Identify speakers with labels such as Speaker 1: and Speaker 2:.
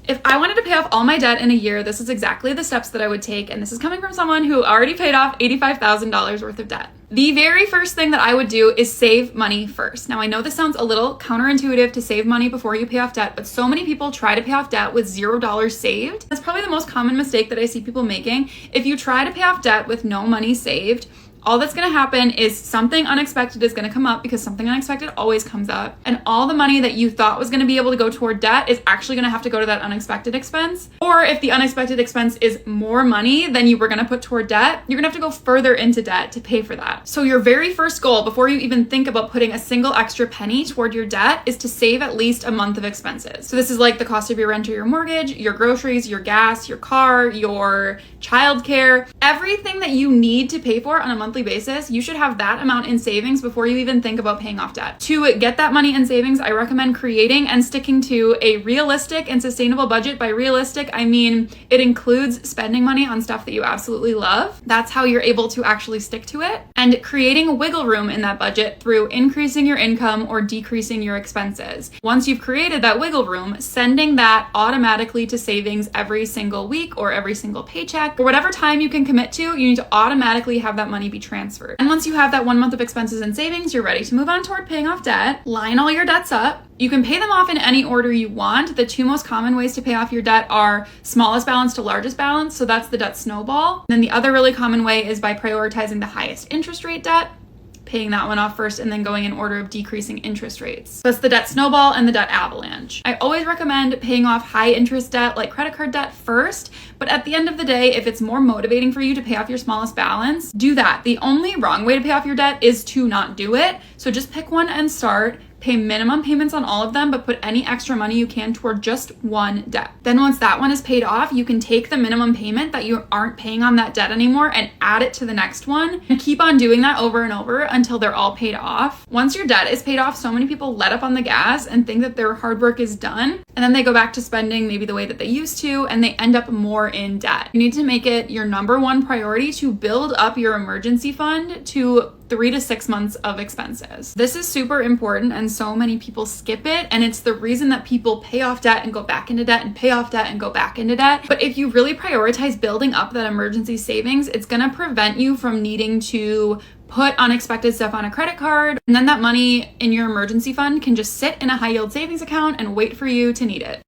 Speaker 1: If I wanted to pay off all my debt in a year, this is exactly the steps that I would take. And this is coming from someone who already paid off $85,000 worth of debt. The very first thing that I would do is save money first. Now, I know this sounds a little counterintuitive to save money before you pay off debt, but so many people try to pay off debt with $0 saved. That's probably the most common mistake that I see people making. If you try to pay off debt with no money saved, all that's going to happen is something unexpected is going to come up, because something unexpected always comes up. And all the money that you thought was going to be able to go toward debt is actually going to have to go to that unexpected expense. Or if the unexpected expense is more money than you were going to put toward debt, you're going to have to go further into debt to pay for that. So your very first goal, before you even think about putting a single extra penny toward your debt, is to save at least a month of expenses. So this is like the cost of your rent or your mortgage, your groceries, your gas, your car, your childcare, everything that you need to pay for on a monthly basis. You should have that amount in savings before you even think about paying off debt. To get that money in savings, I recommend creating and sticking to a realistic and sustainable budget. By realistic, I mean it includes spending money on stuff that you absolutely love. That's how you're able to actually stick to it. And creating a wiggle room in that budget through increasing your income or decreasing your expenses. Once you've created that wiggle room, sending that automatically to savings every single week or every single paycheck, or whatever time you can commit to, you need to automatically have that money be transferred. And once you have that 1 month of expenses and savings, you're ready to move on toward paying off debt. Line all your debts up. You can pay them off in any order you want. The two most common ways to pay off your debt are smallest balance to largest balance. So that's the debt snowball. And then the other really common way is by prioritizing the highest interest rate debt, paying that one off first, and then going in order of decreasing interest rates. That's the debt snowball and the debt avalanche. I always recommend paying off high interest debt like credit card debt first, but at the end of the day, if it's more motivating for you to pay off your smallest balance, do that. The only wrong way to pay off your debt is to not do it. So just pick one and start. Pay minimum payments on all of them, but put any extra money you can toward just one debt. Then once that one is paid off, you can take the minimum payment that you aren't paying on that debt anymore and add it to the next one, and keep on doing that over and over until they're all paid off. Once your debt is paid off, so many people let up on the gas and think that their hard work is done, and then they go back to spending maybe the way that they used to, and they end up more in debt. You need to make it your number one priority to build up your emergency fund to 3 to 6 months of expenses. This is super important, and so many people skip it, and it's the reason that people pay off debt and go back into debt and pay off debt and go back into debt. But if you really prioritize building up that emergency savings, it's gonna prevent you from needing to put unexpected stuff on a credit card, and then that money in your emergency fund can just sit in a high yield savings account and wait for you to need it.